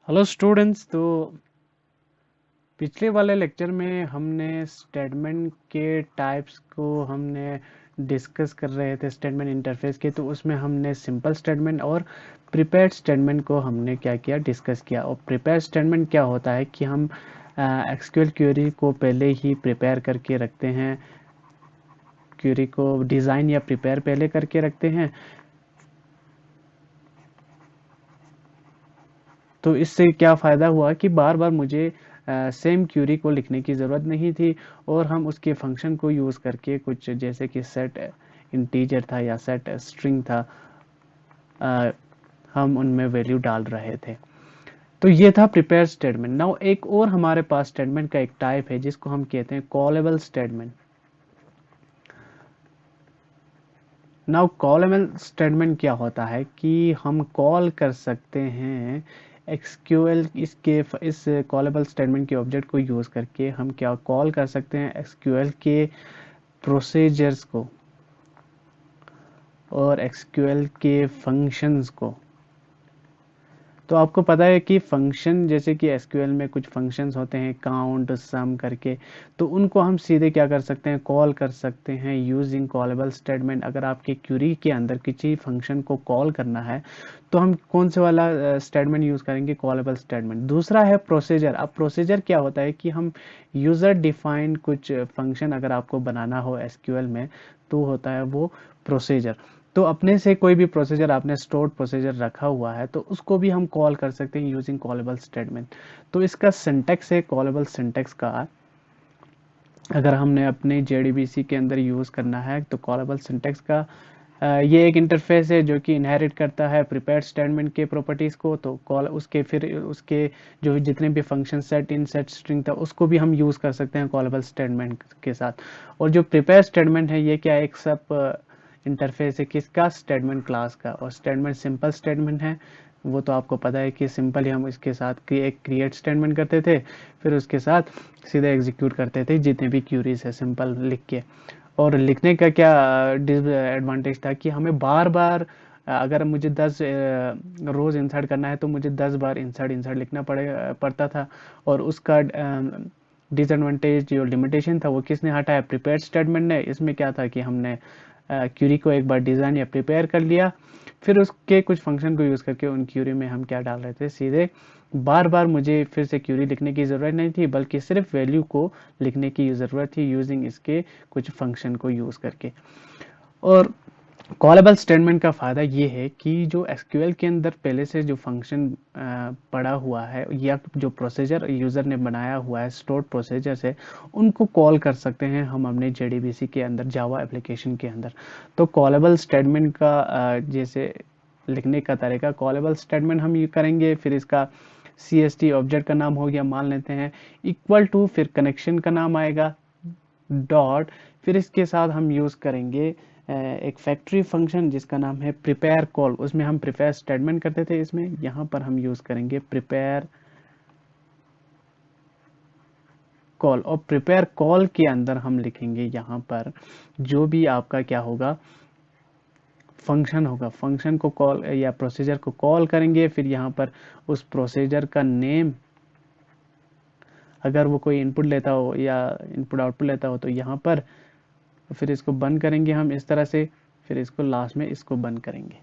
Hello students. तो पिछले वाले लेक्चर में हमने स्टेटमेंट के टाइप्स को हमने डिस्कस कर रहे थे स्टेटमेंट इंटरफेस के। तो उसमें हमने सिंपल स्टेटमेंट और प्रिपेयर्ड स्टेटमेंट को हमने क्या किया, डिस्कस किया। और प्रिपेयर्ड स्टेटमेंट क्या होता है कि हम एक्सक्यूएल क्वेरी को पहले ही प्रिपेयर करके रखते हैं, क्वेरी को डिज़ाइन या प्रिपेयर पहले करके रखते हैं। तो इससे क्या फ़ायदा हुआ कि बार बार मुझे सेम क्यूरी को लिखने की ज़रूरत नहीं थी, और हम उसके फंक्शन को यूज़ करके कुछ जैसे कि सेट इंटीजर था या सेट स्ट्रिंग था, अ, हम उनमें वैल्यू डाल रहे थे। तो ये था प्रिपेयर स्टेटमेंट। नाउ एक और हमारे पास स्टेटमेंट का एक टाइप है जिसको हम कहते हैं callable statement. Now callable statement क्या होता है कि हम कॉल कर सकते हैं एसक्यूएल, इसके इस कॉलेबल स्टेटमेंट के ऑब्जेक्ट को यूज़ करके हम क्या कॉल कर सकते हैं एसक्यूएल के प्रोसीजर्स को और एसक्यूएल के फंक्शंस को। तो आपको पता है कि फंक्शन जैसे कि एसक्यूएल में कुछ फंक्शंस होते हैं काउंट सम करके, तो उनको हम सीधे क्या कर सकते हैं, कॉल कर सकते हैं यूजिंग कॉलेबल स्टेटमेंट। अगर आपके क्यूरी के अंदर किसी फंक्शन को कॉल करना है तो हम कौन से वाला स्टेटमेंट यूज़ करेंगे, कॉलेबल स्टेटमेंट। दूसरा है प्रोसीजर। अब प्रोसीजर क्या होता है कि हम यूज़र डिफाइंड कुछ फंक्शन अगर आपको बनाना हो एसक्यूएल में तो होता है वो प्रोसीजर। तो अपने से कोई भी प्रोसीजर आपने स्टोर्ड प्रोसीजर रखा हुआ है तो उसको भी हम कॉल कर सकते हैं यूजिंग कॉलेबल स्टेटमेंट। तो इसका सिंटैक्स है कॉलेबल सिंटैक्स का। अगर हमने अपने जेडीबीसी के अंदर यूज़ करना है तो कॉलेबल सिंटैक्स का ये एक इंटरफेस है जो कि इनहेरिट करता है प्रिपेयर्ड स्टेटमेंट के प्रॉपर्टीज़ को। तो कॉल उसके फिर उसके जो जितने भी फंक्शन सेट इन सेट स्ट्रिंग था उसको भी हम यूज़ कर सकते हैं कॉलेबल स्टेटमेंट के साथ। और जो प्रिपेयर स्टेटमेंट है ये क्या एक सब इंटरफेस है किसका, स्टेटमेंट क्लास का। और स्टेटमेंट सिंपल स्टेटमेंट है, वो तो आपको पता है कि सिंपल ही हम इसके साथ एक क्रिएट स्टेटमेंट करते थे, फिर उसके साथ सीधे एग्जीक्यूट करते थे जितने भी क्यूरीज है सिंपल लिख के। और लिखने का क्या डिसएडवांटेज था कि हमें बार बार अगर मुझे 10 रोज़ इंसर्ट करना है तो मुझे 10 बार इंसर्ट इंसर्ट लिखना पड़ता था। और उसका डिसएडवांटेज जो लिमिटेशन था वो किसने हटाया, प्रिपेयर स्टेटमेंट ने। इसमें क्या था कि हमने क्यूरी को एक बार डिज़ाइन या प्रिपेयर कर लिया, फिर उसके कुछ फंक्शन को यूज़ करके उन क्यूरी में हम क्या डाल रहे थे, सीधे बार बार मुझे फिर से क्यूरी लिखने की ज़रूरत नहीं थी बल्कि सिर्फ वैल्यू को लिखने की ज़रूरत थी यूजिंग इसके कुछ फंक्शन को यूज़ करके। और कॉलेबल स्टेटमेंट का फ़ायदा ये है कि जो एसक्यूएल के अंदर पहले से जो फंक्शन पड़ा हुआ है या जो प्रोसीजर यूज़र ने बनाया हुआ है स्टोर्ड प्रोसीजर से, उनको कॉल कर सकते हैं हम अपने जेडीबीसी के अंदर जावा एप्लीकेशन के अंदर। तो कॉलेबल स्टेटमेंट का जैसे लिखने का तरीका, कॉलेबल स्टेटमेंट हम ये करेंगे, फिर इसका CST ऑब्जेक्ट का नाम हो गया मान लेते हैं, इक्वल टू, फिर कनेक्शन का नाम आएगा, डॉट, फिर इसके साथ हम यूज़ करेंगे एक फैक्ट्री फंक्शन जिसका नाम है प्रिपेयर कॉल। उसमें हम प्रिपेयर स्टेटमेंट करते थे, इसमें यहाँ पर हम यूज़ करेंगे प्रिपेयर कॉल। और प्रिपेयर कॉल के अंदर हम लिखेंगे यहाँ पर जो भी आपका क्या होगा, फंक्शन होगा, फंक्शन को कॉल या प्रोसीजर को कॉल करेंगे। फिर यहाँ पर उस प्रोसीजर का नेम, अगर वो कोई इनपुट लेता हो या इनपुट आउटपुट लेता हो तो यहाँ पर, फिर इसको बंद करेंगे हम इस तरह से, फिर इसको लास्ट में इसको बंद करेंगे।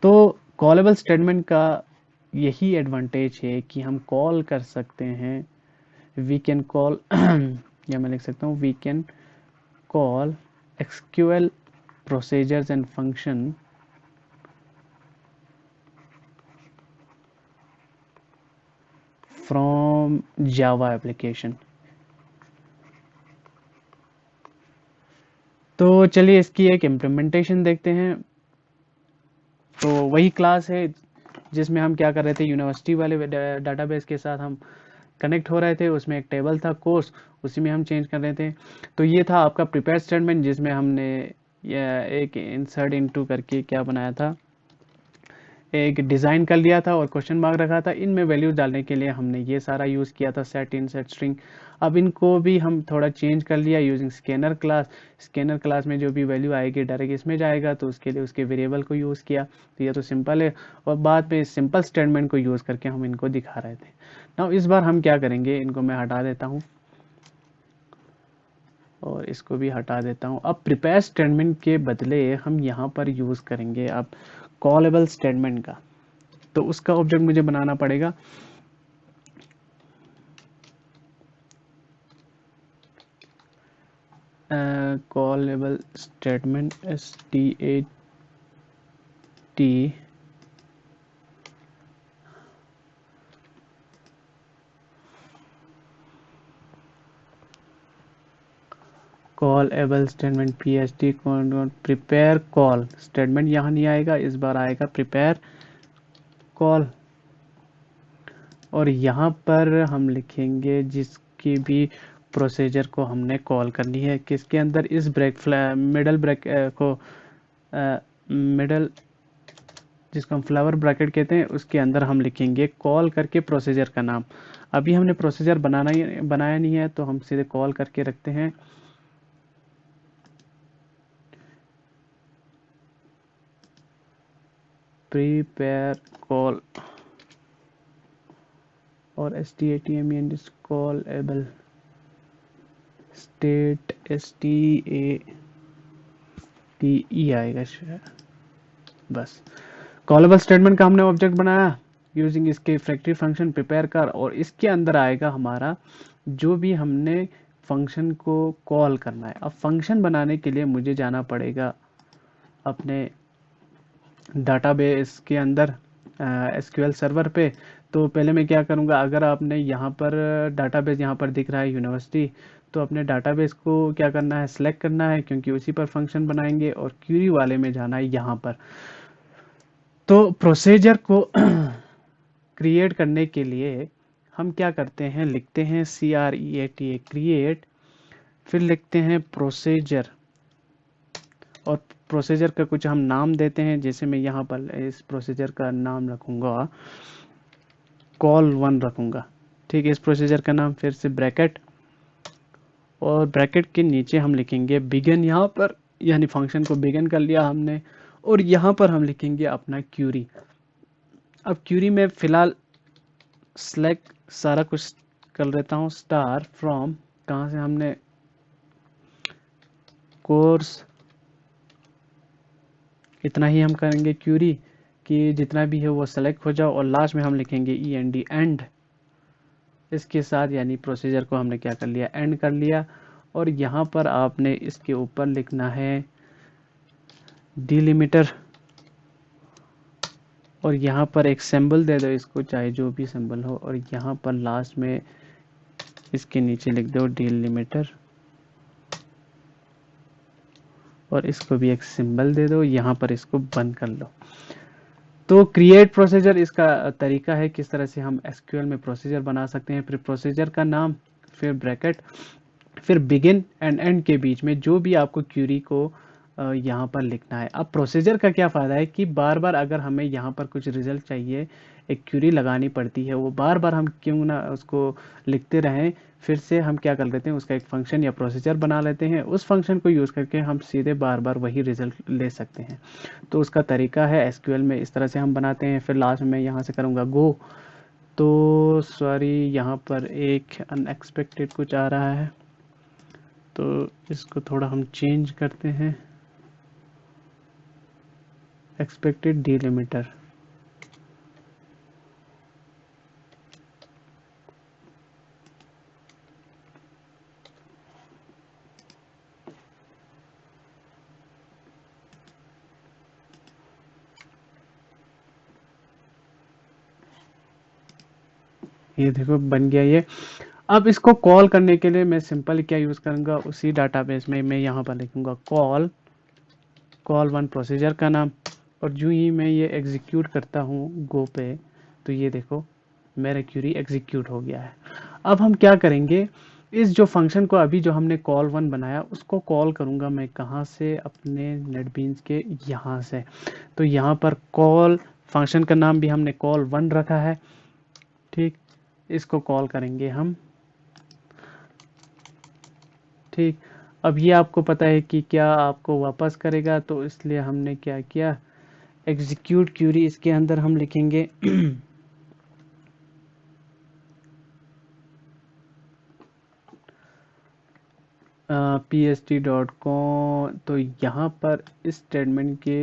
तो कॉलेबल स्टेटमेंट का यही एडवांटेज है कि हम कॉल कर सकते हैं, वी कैन कॉल या मैं लिख सकता हूँ we can call SQL procedures and function from Java application. तो चलिए इसकी एक इम्प्लीमेंटेशन देखते हैं। तो वही क्लास है जिसमें हम क्या कर रहे थे, यूनिवर्सिटी वाले डाटाबेस के साथ हम कनेक्ट हो रहे थे। उसमें एक टेबल था कोर्स, उसी में हम चेंज कर रहे थे। तो ये था आपका प्रिपेयर स्टेटमेंट जिसमें हमने एक इंसर्ट इनटू करके क्या बनाया था, एक डिज़ाइन कर लिया था और क्वेश्चन मार्क रखा था। इनमें वैल्यूज डालने के लिए हमने ये सारा यूज़ किया था, सेट इन सेट स्ट्रिंग। अब इनको भी हम थोड़ा चेंज कर लिया using scanner class. Scanner class में जो भी वैल्यू आएगी डायरेक्ट इसमें जाएगा, तो उसके लिए उसके वेरिएबल को यूज़ किया। तो ये तो सिंपल है, और बाद में सिंपल स्टेटमेंट को यूज़ करके हम इनको दिखा रहे थे। नाउ इस बार हम क्या करेंगे, इनको मैं हटा देता हूँ और इसको भी हटा देता हूँ। अब प्रिपेयर स्टेटमेंट के बदले हम यहाँ पर यूज़ करेंगे अब कॉलेबल स्टेटमेंट का। तो उसका ऑब्जेक्ट मुझे बनाना पड़ेगा। Callable statement STAT callable statement PHP prepare call statement यहाँ नहीं आएगा, इस बार आएगा प्रिपेयर कॉल। और यहाँ पर हम लिखेंगे जिसकी भी प्रोसीजर को हमने कॉल करनी है, किसके अंदर, इस मिडल ब्रेक को मिडल जिसको हम फ्लावर ब्रैकेट कहते हैं उसके अंदर हम लिखेंगे कॉल करके प्रोसीजर का नाम। अभी हमने प्रोसीजर बनाया नहीं है, तो हम सीधे कॉल करके रखते हैं। प्रिपेयर कॉल और STATMEN कॉलेबल स्टेट STATE आएगा शायद। बस कॉलेबल स्टेटमेंट का हमने ऑब्जेक्ट बनाया यूजिंग इसके फैक्ट्री फंक्शन प्रिपेयर कर, और इसके अंदर आएगा हमारा जो भी हमने फंक्शन को कॉल करना है। अब फंक्शन बनाने के लिए मुझे जाना पड़ेगा अपने डाटाबेस के अंदर SQL सर्वर पे। तो पहले मैं क्या करूँगा, अगर आपने यहाँ पर डाटाबेस यहाँ पर दिख रहा है यूनिवर्सिटी, तो अपने डाटाबेस को क्या करना है, सेलेक्ट करना है, क्योंकि उसी पर फंक्शन बनाएंगे, और क्यूरी वाले में जाना है यहाँ पर। तो प्रोसीजर को क्रिएट करने के लिए हम क्या करते हैं, लिखते हैं CREAT क्रिएट, फिर लिखते हैं प्रोसीजर, और प्रोसीजर का कुछ हम नाम देते हैं। जैसे मैं यहाँ पर इस प्रोसीजर का नाम रखूँगा call1 रखूँगा, ठीक है। इस प्रोसीजर का नाम, फिर से ब्रैकेट, और ब्रैकेट के नीचे हम लिखेंगे बिगिन यहाँ पर, यानी फंक्शन को बिगिन कर लिया हमने, और यहाँ पर हम लिखेंगे अपना क्यूरी। अब क्यूरी में फ़िलहाल सेलेक्ट सारा कुछ कर लेता हूँ, स्टार फ्रॉम, कहाँ से हमने कोर्स, इतना ही हम करेंगे क्यूरी कि जितना भी है वो सेलेक्ट हो जाओ, और लास्ट में हम लिखेंगे END एंड इसके साथ, यानी प्रोसीजर को हमने क्या कर लिया, एंड कर लिया। और यहाँ पर आपने इसके ऊपर लिखना है डिलिमीटर, और यहाँ पर एक सिंबल दे दो इसको, चाहे जो भी सिंबल हो, और यहाँ पर लास्ट में इसके नीचे लिख दो डिलिमीटर, और इसको भी एक सिंबल दे दो, यहाँ पर इसको बंद कर लो। तो क्रिएट प्रोसीजर इसका तरीका है किस तरह से हम SQL में प्रोसीजर बना सकते हैं। फिर प्रोसीजर का नाम, फिर ब्रैकेट, फिर बिगिन एंड एंड के बीच में जो भी आपको क्यूरी को यहाँ पर लिखना है। अब प्रोसीजर का क्या फ़ायदा है कि बार बार अगर हमें यहाँ पर कुछ रिजल्ट चाहिए, एक क्यूरी लगानी पड़ती है, वो बार बार हम क्यों ना उसको लिखते रहें। फिर से हम क्या कर लेते हैं, उसका एक फंक्शन या प्रोसीजर बना लेते हैं, उस फंक्शन को यूज़ करके हम सीधे बार बार वही रिजल्ट ले सकते हैं। तो उसका तरीका है SQL में इस तरह से हम बनाते हैं। फिर लास्ट में यहाँ से करूँगा गो, तो सॉरी यहाँ पर एक अनएक्सपेक्टेड कुछ आ रहा है, तो इसको थोड़ा हम चेंज करते हैं, एक्सपेक्टेड डिलिमीटर। ये देखो बन गया ये। अब इसको कॉल करने के लिए मैं सिंपल क्या यूज़ करूँगा, उसी डाटाबेस में मैं यहाँ पर लिखूँगा कॉल1 प्रोसीजर का नाम, और जो ही मैं ये एग्जीक्यूट करता हूँ गो पे, तो ये देखो मेरा क्यूरी एग्जीक्यूट हो गया है। अब हम क्या करेंगे, इस जो फंक्शन को अभी जो हमने कॉल1 बनाया उसको कॉल करूँगा मैं कहाँ से, अपने नेटबीन्स के यहाँ से। तो यहाँ पर कॉल फंक्शन का नाम भी हमने call1 रखा है। ठीक, इसको कॉल करेंगे हम। ठीक, अब ये आपको पता है कि क्या आपको वापस करेगा, तो इसलिए हमने क्या किया, एग्जीक्यूट क्यूरी इसके अंदर हम लिखेंगे pst.com। तो यहाँ पर इस स्टेटमेंट के,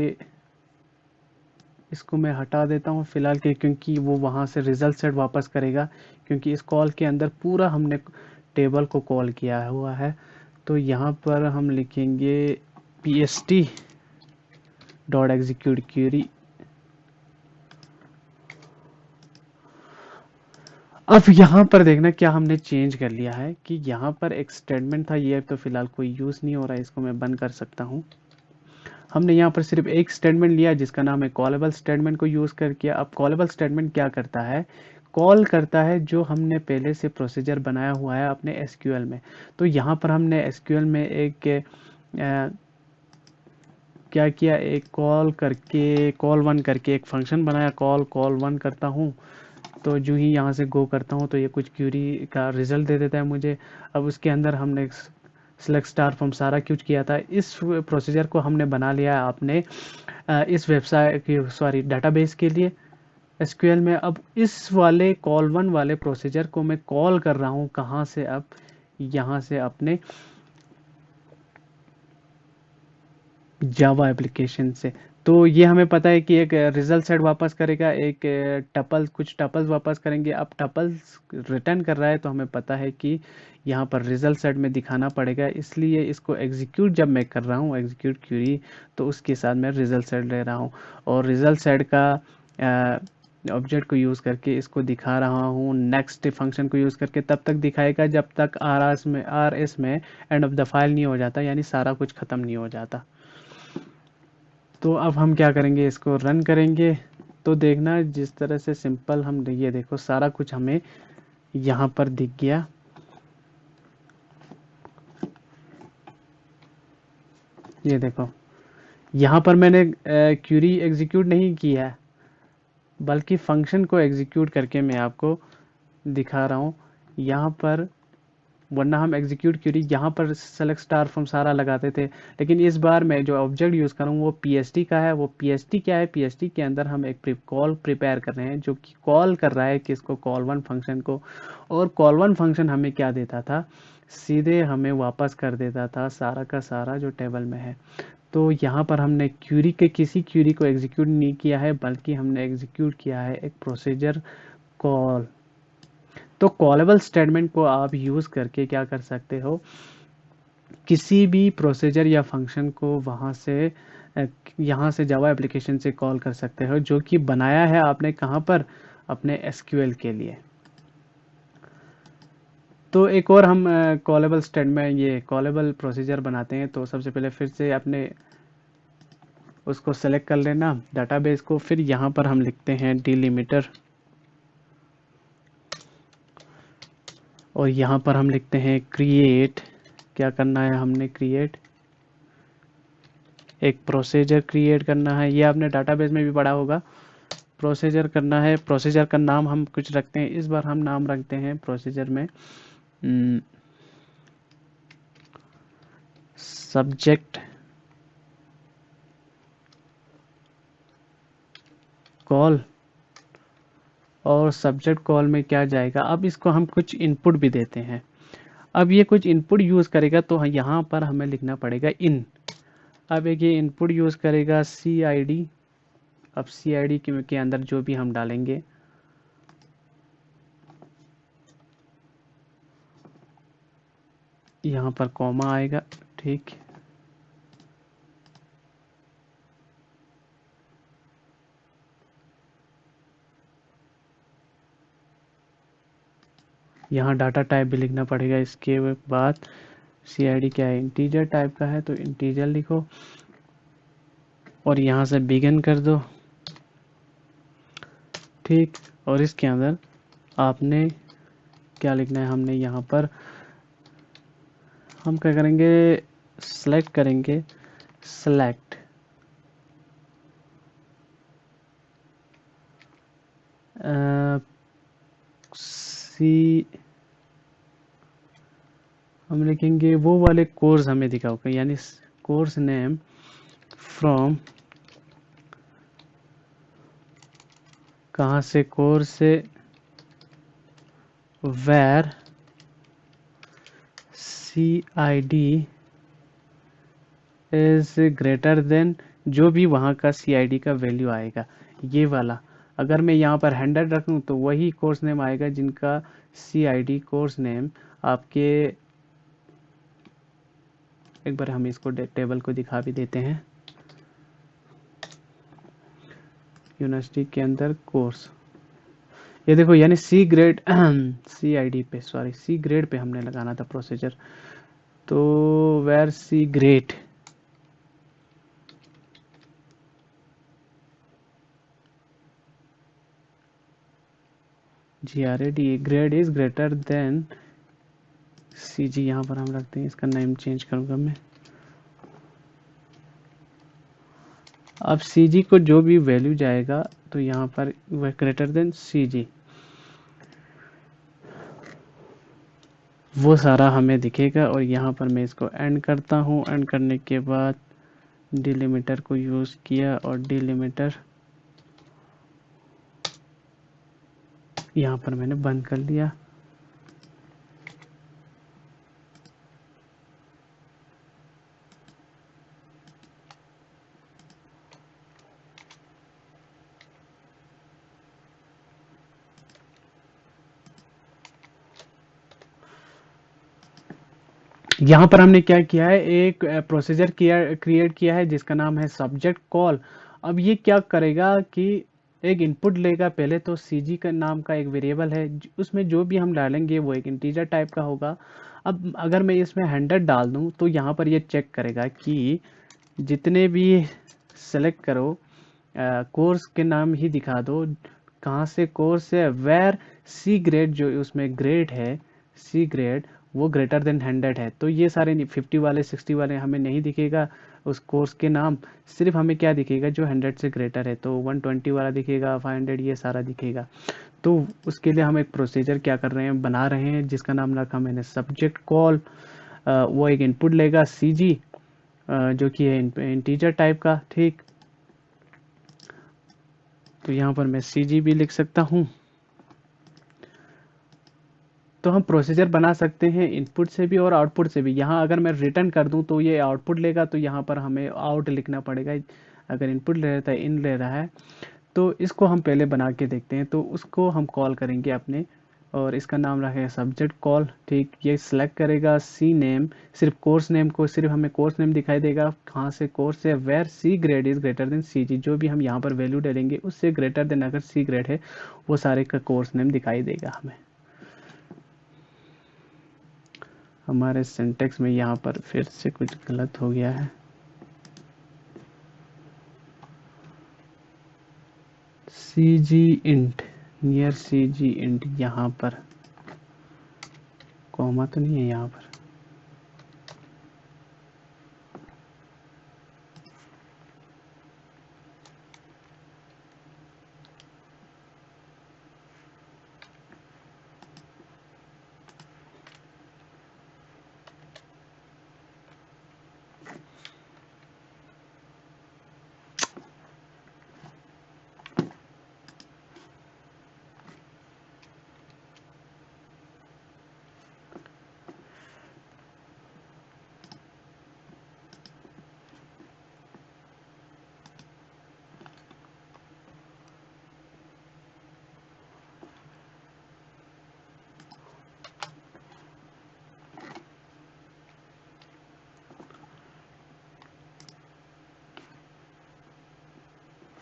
इसको मैं हटा देता हूँ फिलहाल के, क्योंकि वो वहाँ से रिजल्ट सेट वापस करेगा, क्योंकि इस कॉल के अंदर पूरा हमने टेबल को कॉल किया हुआ है। तो यहाँ पर हम लिखेंगे pst डॉट एग्जीक्यूट क्यूरी। अब यहाँ पर देखना क्या हमने चेंज कर लिया है कि यहाँ पर एक स्टेटमेंट था, ये तो फिलहाल कोई यूज़ नहीं हो रहा है, इसको मैं बंद कर सकता हूँ। हमने यहाँ पर सिर्फ एक स्टेटमेंट लिया जिसका नाम है कॉलेबल स्टेटमेंट को यूज़ करके। अब कॉलेबल स्टेटमेंट क्या करता है, कॉल करता है जो हमने पहले से प्रोसीजर बनाया हुआ है अपने एसक्यूएल में। तो यहाँ पर हमने एसक्यूएल में एक क्या किया, एक कॉल करके call1 करके एक फंक्शन बनाया, call1 करता हूँ। तो जो ही यहाँ से गो करता हूँ तो ये कुछ क्यूरी का रिजल्ट दे देता है मुझे। अब उसके अंदर हमने सेलेक्ट स्टार फ्रॉम सारा कुछ किया था। इस प्रोसीजर को हमने बना लिया है आपने इस वेबसाइट की, सॉरी, डाटाबेस के लिए एसक्यूएल में। अब इस वाले call1 वाले प्रोसीजर को मैं कॉल कर रहा हूँ कहाँ से, अब यहाँ से अपने जावा एप्लीकेशन से। तो ये हमें पता है कि एक रिजल्ट सेट वापस करेगा, एक टपल, कुछ टपल्स वापस करेंगे। अब टपल्स रिटर्न कर रहा है तो हमें पता है कि यहाँ पर रिजल्ट सेट में दिखाना पड़ेगा, इसलिए इसको एग्जीक्यूट जब मैं कर रहा हूँ, एग्जीक्यूट क्यूरी, तो उसके साथ मैं रिजल्ट सेट ले रहा हूँ और रिजल्ट सेट का ऑब्जेक्ट को यूज़ करके इसको दिखा रहा हूँ। नेक्स्ट फंक्शन को यूज़ करके तब तक दिखाएगा जब तक RS में एंड ऑफ द फाइल नहीं हो जाता, यानी सारा कुछ ख़त्म नहीं हो जाता। तो अब हम क्या करेंगे, इसको रन करेंगे। तो देखना जिस तरह से सिंपल हम, ये देखो सारा कुछ हमें यहाँ पर दिख गया। ये देखो यहाँ पर मैंने क्यूरी एग्जीक्यूट नहीं की है, बल्कि फंक्शन को एग्जीक्यूट करके मैं आपको दिखा रहा हूँ यहाँ पर। वरना हम एग्जीक्यूट क्यूरी यहाँ पर सेलेक्ट स्टार फ्रॉम सारा लगाते थे, लेकिन इस बार मैं जो ऑब्जेक्ट यूज़ कर रहा हूँ वो पीएसटी का है। वो पीएसटी क्या है, पीएसटी के अंदर हम एक कॉल प्रिपेयर कर रहे हैं जो कि कॉल कर रहा है कि इसको call1 फंक्शन को। और call1 फंक्शन हमें क्या देता था, सीधे हमें वापस कर देता था सारा का सारा जो टेबल में है। तो यहाँ पर हमने क्यूरी के किसी क्यूरी को एग्जीक्यूट नहीं किया है, बल्कि हमने एग्जीक्यूट किया है एक प्रोसीजर कॉल। तो कॉलेबल स्टेटमेंट को आप यूज़ करके क्या कर सकते हो, किसी भी प्रोसीजर या फंक्शन को वहाँ से यहाँ से जावा एप्लीकेशन से कॉल कर सकते हो, जो कि बनाया है आपने कहाँ पर, अपने एसक्यूएल के लिए। तो एक और हम कॉलेबल स्टेटमेंट, ये कॉलेबल प्रोसीजर बनाते हैं। तो सबसे पहले फिर से अपने उसको सेलेक्ट कर लेना डाटाबेस को, फिर यहाँ पर हम लिखते हैं डिलिमीटर और यहाँ पर हम लिखते हैं क्रिएट। क्या करना है हमने, क्रिएट एक प्रोसीजर क्रिएट करना है। ये आपने डाटाबेस में भी पढ़ा होगा, प्रोसीजर करना है। प्रोसीजर का नाम हम कुछ रखते हैं, इस बार हम नाम रखते हैं प्रोसीजर में सब्जेक्ट कॉल। और सब्जेक्ट कॉल में क्या जाएगा, अब इसको हम कुछ इनपुट भी देते हैं। अब ये कुछ इनपुट यूज़ करेगा तो यहाँ पर हमें लिखना पड़ेगा इन। अब एक ये इनपुट यूज़ करेगा CID। अब CID के अंदर जो भी हम डालेंगे, यहाँ पर कॉमा आएगा। ठीक, यहाँ डाटा टाइप भी लिखना पड़ेगा। इसके बाद CID क्या है, इंटीजर टाइप का है तो इंटीजर लिखो और यहाँ से बिगिन कर दो। ठीक, और इसके अंदर आपने क्या लिखना है, हमने यहाँ पर हम क्या करेंगे, सेलेक्ट करेंगे, सेलेक्ट सी, हम लिखेंगे वो वाले कोर्स हमें दिखाओगे, यानी कोर्स नेम फ्रॉम, कहाँ से, कोर्स से, where CID is greater than, जो भी वहाँ का CID का वैल्यू आएगा, ये वाला। अगर मैं यहाँ पर 100 रखूँ तो वही कोर्स नेम आएगा जिनका CID कोर्स नेम आपके, एक बार हम इसको टेबल को दिखा भी देते हैं। यूनिवर्सिटी के अंदर कोर्स, ये देखो, यानी सी ग्रेड CID पे, सॉरी सी ग्रेड पे हमने लगाना था प्रोसीजर, तो where C grade, GRAD grade is greater than CG, यहाँ पर हम रखते हैं, इसका नेम चेंज करूँगा मैं। अब CG को जो भी वैल्यू जाएगा तो यहाँ पर वह ग्रेटर देन CG, वो सारा हमें दिखेगा। और यहाँ पर मैं इसको एंड करता हूँ। एंड करने के बाद डिलिमिटर को यूज़ किया और डिलिमिटर यहाँ पर मैंने बंद कर लिया। यहाँ पर हमने क्या किया है, एक प्रोसीजर क्रिएट किया है जिसका नाम है सब्जेक्ट कॉल। अब ये क्या करेगा कि एक इनपुट लेगा, पहले तो CG का नाम का एक वेरिएबल है, उसमें जो भी हम डालेंगे वो एक इंटीजर टाइप का होगा। अब अगर मैं इसमें 100 डाल दूं तो यहाँ पर ये चेक करेगा कि जितने भी सेलेक्ट करो, कोर्स के नाम ही दिखा दो, कहाँ से कोर्स है, वेर सी ग्रेड, जो उसमें ग्रेड है सी ग्रेड वो ग्रेटर देन 100 है। तो ये सारे 50 वाले 60 वाले हमें नहीं दिखेगा उस कोर्स के नाम, सिर्फ हमें क्या दिखेगा जो 100 से ग्रेटर है, तो 120 वाला दिखेगा, 500, ये सारा दिखेगा। तो उसके लिए हम एक प्रोसीजर क्या कर रहे हैं, बना रहे हैं, जिसका नाम रखा मैंने सब्जेक्ट कॉल। वो एक इनपुट लेगा CG, जो कि है इंटीजर टाइप का, ठीक। तो यहाँ पर मैं CG भी लिख सकता हूँ। तो हम प्रोसीजर बना सकते हैं इनपुट से भी और आउटपुट से भी। यहाँ अगर मैं रिटर्न कर दूं तो ये आउटपुट लेगा, तो यहाँ पर हमें आउट लिखना पड़ेगा। अगर इनपुट ले रहा है, इन ले रहा है, तो इसको हम पहले बना के देखते हैं। तो उसको हम कॉल करेंगे अपने, और इसका नाम रखेगा सब्जेक्ट कॉल, ठीक। ये सिलेक्ट करेगा सी नेम, सिर्फ कोर्स नेम को, सिर्फ हमें कोर्स नेम दिखाई देगा, कहाँ से कोर्स है, where C grade is greater than CG, जो भी हम यहाँ पर वैल्यू डालेंगे उससे ग्रेटर देन अगर सी ग्रेड है वो सारे का कोर्स नेम दिखाई देगा हमें। हमारे सिंटेक्स में यहाँ पर फिर से कुछ गलत हो गया है। CG int, near CG int, यहाँ पर कॉमा तो नहीं है यहाँ पर।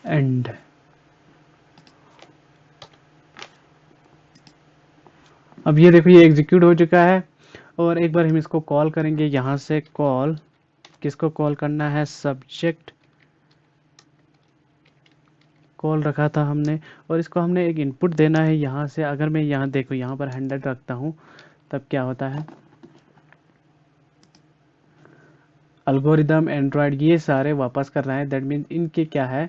एंड अब ये देखो, ये एग्जीक्यूट हो चुका है। और एक बार हम इसको कॉल करेंगे, यहाँ से कॉल, किसको कॉल करना है, सब्जेक्ट कॉल रखा था हमने, और इसको हमने एक इनपुट देना है यहाँ से। अगर मैं यहाँ देखो, यहाँ पर 100 रखता हूँ तब क्या होता है, अल्गोरिदम, एंड्रॉयड, ये सारे वापस कर रहा है। दैट मीन्स इनके क्या है,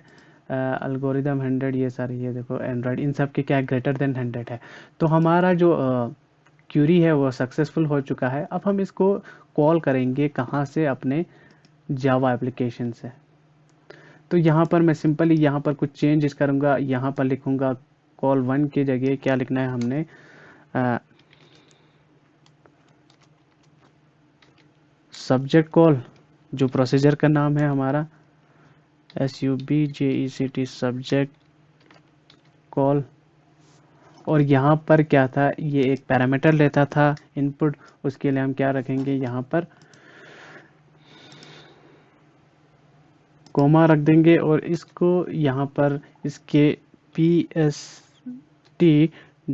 अल्गोरिदम 100, ये सारे, ये देखो एंड्रॉयड, इन सब के क्या ग्रेटर देन 100 है। तो हमारा जो क्यूरी है वो सक्सेसफुल हो चुका है। अब हम इसको कॉल करेंगे कहाँ से, अपने जावा एप्लीकेशन से। तो यहाँ पर मैं सिंपली यहाँ पर कुछ चेंजेस करूँगा, यहाँ पर लिखूँगा कॉल 1 की जगह क्या लिखना है हमने, सब्जेक्ट कॉल, जो प्रोसीजर का नाम है हमारा SUBJECT, सब्जेक्ट कॉल। और यहाँ पर क्या था, ये एक पैरामीटर लेता था इनपुट, उसके लिए हम क्या रखेंगे, यहाँ पर कोमा रख देंगे, और इसको यहाँ पर इसके PST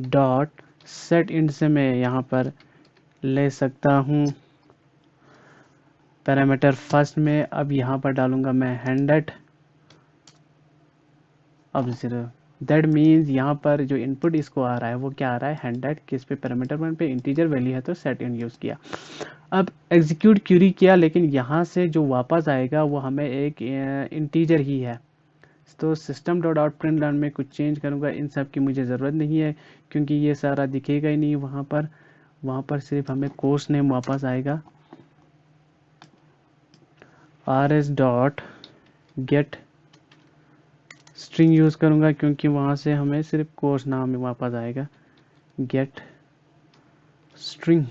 डॉट सेट इंड से मैं यहाँ पर ले सकता हूँ पैरामीटर फर्स्ट में। अब यहाँ पर डालूंगा मैं 100, अब 0। दैट मीन्स यहाँ पर जो इनपुट इसको आ रहा है वो क्या आ रहा है, 100, किस पे, पैरामीटर 1 पे, इंटीजर वैल्यू है तो सेट इन यूज़ किया। अब एग्जीक्यूट क्यूरी किया, लेकिन यहाँ से जो वापस आएगा वो हमें एक इंटीजर ही है। तो system dot out print learn में कुछ चेंज करूँगा, इन सब की मुझे ज़रूरत नहीं है क्योंकि ये सारा दिखेगा ही नहीं वहाँ पर सिर्फ हमें कोर्स नेम वापस आएगा। rs dot gate string use करूँगा क्योंकि वहाँ से हमें सिर्फ कोर्स नाम वापस आएगा, गेट स्ट्रिंग।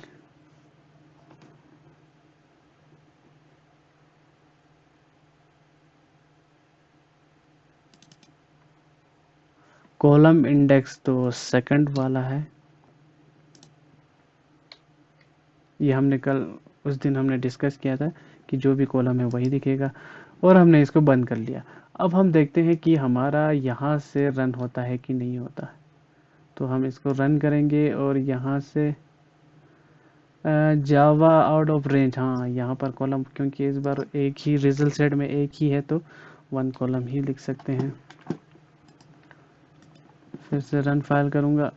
कॉलम इंडेक्स तो सेकंड वाला है, ये हमने कल उस दिन हमने डिस्कस किया था कि जो भी कॉलम है वही दिखेगा, और हमने इसको बंद कर लिया। अब हम देखते हैं कि हमारा यहाँ से रन होता है कि नहीं होता। तो हम इसको रन करेंगे और यहाँ से जावा आउट ऑफ रेंज, हाँ यहाँ पर कॉलम, क्योंकि इस बार एक ही रिजल्ट सेट में एक ही है तो 1 कॉलम ही लिख सकते हैं। फिर से रन फाइल करूँगा,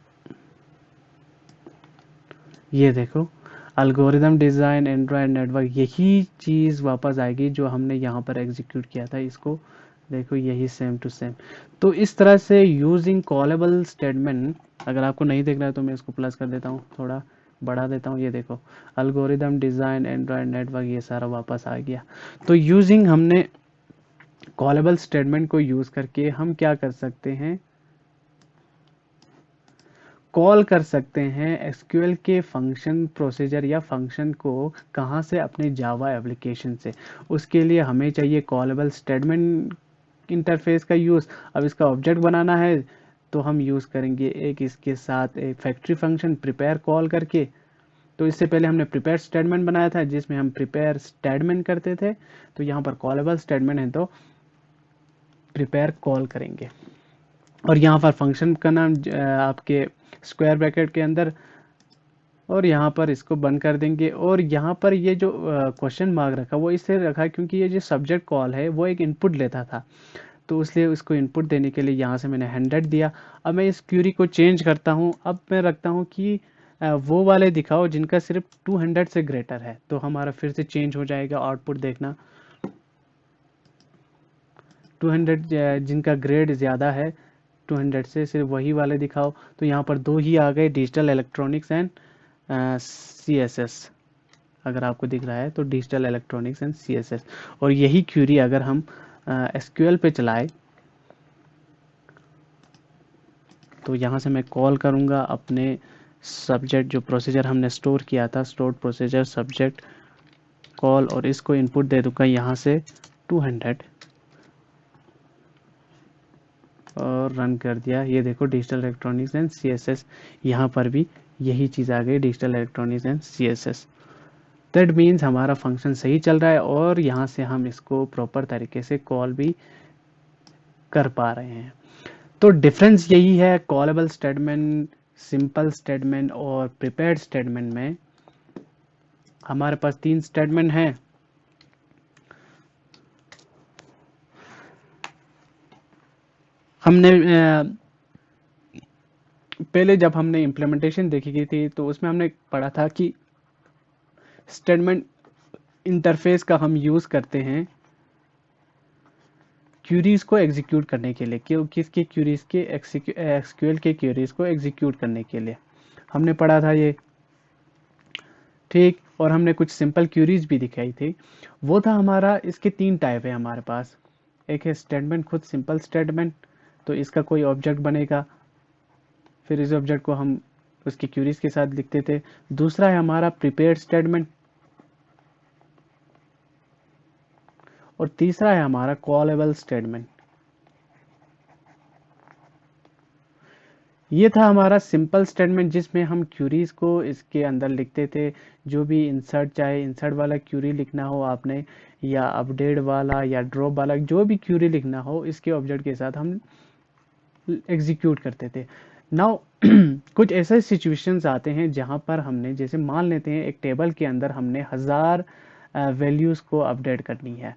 ये देखो एल्गोरिदम डिज़ाइन एंड्रॉयड नेटवर्क, यही चीज़ वापस आएगी जो हमने यहाँ पर एग्जीक्यूट किया था। इसको देखो, यही सेम टू सेम। तो इस तरह से यूजिंग कॉलेबल स्टेटमेंट, अगर आपको नहीं देख रहा है तो मैं इसको प्लस कर देता हूँ, थोड़ा बढ़ा देता हूँ, ये देखो एल्गोरिदम डिज़ाइन एंड्रॉयड नेटवर्क, ये सारा वापस आ गया। तो यूजिंग हमने कॉलेबल स्टेटमेंट को यूज़ करके हम क्या कर सकते हैं, कॉल कर सकते हैं एसक्यूएल के फंक्शन प्रोसीजर या फंक्शन को, कहाँ से, अपने जावा एप्लीकेशन से। उसके लिए हमें चाहिए कॉलेबल स्टेटमेंट इंटरफेस का यूज़। अब इसका ऑब्जेक्ट बनाना है तो हम यूज़ करेंगे एक इसके साथ एक फैक्ट्री फंक्शन प्रिपेयर कॉल करके। तो इससे पहले हमने प्रिपेयर स्टेटमेंट बनाया था जिसमें हम प्रिपेयर स्टेटमेंट करते थे, तो यहाँ पर कॉलेबल स्टेटमेंट है तो प्रिपेयर कॉल करेंगे। और यहाँ पर फंक्शन का नाम आपके स्क्वायर ब्रैकेट के अंदर, और यहाँ पर इसको बंद कर देंगे। और यहाँ पर ये जो क्वेश्चन मार्क रखा वो इससे रखा क्योंकि ये जो सब्जेक्ट कॉल है वो एक इनपुट लेता था, तो इसलिए उसको इनपुट देने के लिए यहाँ से मैंने 100 दिया। अब मैं इस क्यूरी को चेंज करता हूँ, अब मैं रखता हूँ कि वो वाले दिखाओ जिनका सिर्फ 200 से ग्रेटर है, तो हमारा फिर से चेंज हो जाएगा आउटपुट, देखना 200 जिनका ग्रेड ज़्यादा है 200 से, सिर्फ वही वाले दिखाओ। तो यहाँ पर 2 ही आ गए, डिजिटल इलेक्ट्रॉनिक्स एंड CSS। अगर आपको दिख रहा है तो डिजिटल इलेक्ट्रॉनिक्स एंड CSS। और यही क्यूरी अगर हम SQL पे चलाए तो यहाँ से मैं कॉल करूँगा अपने सब्जेक्ट, जो प्रोसीजर हमने स्टोर किया था, स्टोर्ड प्रोसीजर सब्जेक्ट कॉल, और इसको इनपुट दे दूँगा यहाँ से 200 और रन कर दिया। ये देखो डिजिटल इलेक्ट्रॉनिक्स एंड CSS, यहाँ पर भी यही चीज़ आ गई, digital electronics and CSS। That means हमारा फंक्शन सही चल रहा है और यहाँ से हम इसको प्रॉपर तरीके से कॉल भी कर पा रहे हैं। तो डिफरेंस यही है कॉलेबल स्टेटमेंट, सिंपल स्टेटमेंट और प्रिपेयर्ड स्टेटमेंट में। हमारे पास 3 स्टेटमेंट हैं। हमने पहले जब हमने इम्प्लीमेंटेशन देखी गई थी तो उसमें हमने पढ़ा था कि स्टेटमेंट इंटरफेस का हम यूज़ करते हैं क्यूरीज को एग्जीक्यूट करने के लिए, किसके क्यूरीज के, एसक्यूएल के क्यूरीज को एग्जीक्यूट करने के लिए हमने पढ़ा था ये, ठीक। और हमने कुछ सिंपल क्यूरीज भी दिखाई थी। वो था हमारा, इसके 3 टाइप है हमारे पास। एक है स्टेटमेंट, खुद सिंपल स्टेटमेंट, तो इसका कोई ऑब्जेक्ट बनेगा, फिर इस ऑब्जेक्ट को हम उसकी क्यूरीज के साथ लिखते थे। दूसरा है हमारा प्रिपेयर्ड स्टेटमेंट, और तीसरा है हमारा कॉलेबल स्टेटमेंट। ये था हमारा सिंपल स्टेटमेंट जिसमें हम क्यूरीज को इसके अंदर लिखते थे, जो भी इंसर्ट, चाहे इंसर्ट वाला क्यूरी लिखना हो आपने, या अपडेट वाला या ड्रॉप वाला, जो भी क्यूरी लिखना हो इसके ऑब्जेक्ट के साथ हम एग्जीक्यूट करते थे। नाउ कुछ ऐसे सिचुएशंस आते हैं जहां पर हमने, जैसे मान लेते हैं एक टेबल के अंदर हमने 1000 वैल्यूज़ को अपडेट करनी है,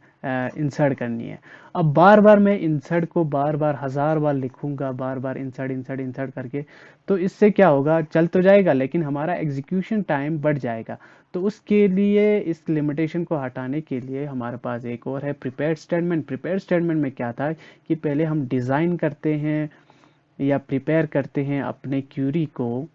इंसर्ट करनी है। अब बार बार मैं इंसर्ट को बार बार 1000 बार लिखूंगा, बार बार इंसर्ट इंसर्ट इंसर्ट करके, तो इससे क्या होगा, चल तो जाएगा लेकिन हमारा एग्जीक्यूशन टाइम बढ़ जाएगा। तो उसके लिए, इस लिमिटेशन को हटाने के लिए हमारे पास एक और है प्रिपेयर्ड स्टेटमेंट। प्रिपेयर्ड स्टेटमेंट में क्या था कि पहले हम डिज़ाइन करते हैं या प्रिपेयर करते हैं अपने क्यूरी को,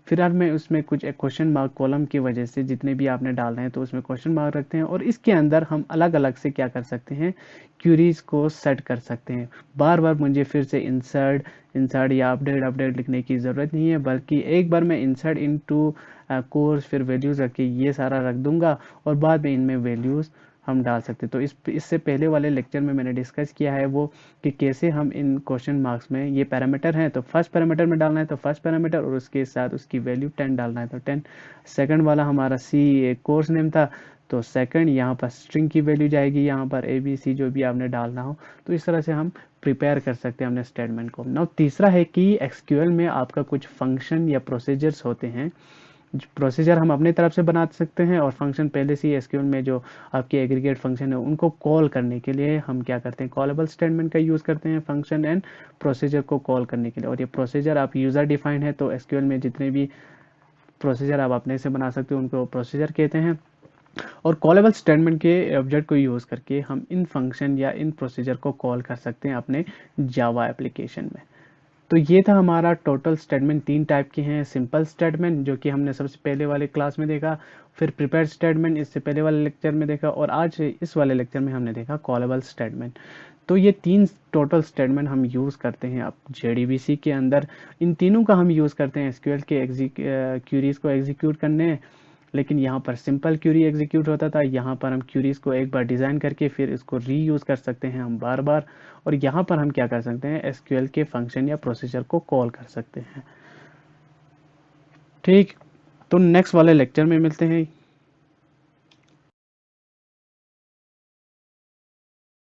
फिर हमें उसमें कुछ एक क्वेश्चन मार्क कॉलम की वजह से जितने भी आपने डालने हैं तो उसमें क्वेश्चन मार्क रखते हैं, और इसके अंदर हम अलग अलग से क्या कर सकते हैं, क्यूरीज को सेट कर सकते हैं। बार बार मुझे फिर से इंसर्ट इंसर्ट या अपडेट अपडेट लिखने की ज़रूरत नहीं है, बल्कि एक बार मैं इंसर्ट इनटू कोर्स फिर वैल्यूज़ रख के ये सारा रख दूंगा, और बाद में इनमें वैल्यूज़ हम डाल सकते हैं। तो इससे पहले वाले लेक्चर में मैंने डिस्कस किया है वो, कि कैसे हम इन क्वेश्चन मार्क्स में, ये पैरामीटर हैं तो फर्स्ट पैरामीटर में डालना है तो फर्स्ट पैरामीटर, और उसके साथ उसकी वैल्यू 10 डालना है तो 10। सेकंड वाला हमारा सी कोर्स नेम था, तो सेकंड यहाँ पर स्ट्रिंग की वैल्यू जाएगी, यहाँ पर ABC जो भी आपने डालना हो। तो इस तरह से हम प्रिपेयर कर सकते हैं अपने स्टेटमेंट को। नाउ तीसरा है कि SQL में आपका कुछ फंक्शन या प्रोसीजर्स होते हैं, प्रोसीजर हम अपने तरफ से बना सकते हैं, और फंक्शन पहले से ही SQL में जो आपके एग्रीगेट फंक्शन है उनको कॉल करने के लिए हम क्या करते हैं, कॉलेबल स्टेटमेंट का यूज़ करते हैं फंक्शन एंड प्रोसीजर को कॉल करने के लिए। और ये प्रोसीजर आप यूज़र डिफाइंड है, तो SQL में जितने भी प्रोसीजर आप अपने से बना सकते हो उनको प्रोसीजर कहते हैं। और कॉलेबल स्टेटमेंट के ऑब्जेक्ट को यूज़ करके हम इन फंक्शन या इन प्रोसीजर को कॉल कर सकते हैं अपने जावा एप्लीकेशन में। तो ये था हमारा टोटल स्टेटमेंट। 3 टाइप के हैं, सिंपल स्टेटमेंट जो कि हमने सबसे पहले वाले क्लास में देखा, फिर प्रिपेयर्ड स्टेटमेंट इससे पहले वाले लेक्चर में देखा, और आज इस वाले लेक्चर में हमने देखा कॉलेबल स्टेटमेंट। तो ये 3 टोटल स्टेटमेंट हम यूज़ करते हैं अब JDBC के अंदर। इन तीनों का हम यूज़ करते हैं SQL के क्यूरीज को एग्जीक्यूट करने, लेकिन यहाँ पर सिंपल क्यूरी एग्जीक्यूट होता था, यहाँ पर हम क्यूरीज को एक बार डिज़ाइन करके फिर इसको रीयूज़ कर सकते हैं हम बार बार, और यहाँ पर हम क्या कर सकते हैं, SQL के फंक्शन या प्रोसीजर को कॉल कर सकते हैं। ठीक, तो नेक्स्ट वाले लेक्चर में मिलते हैं।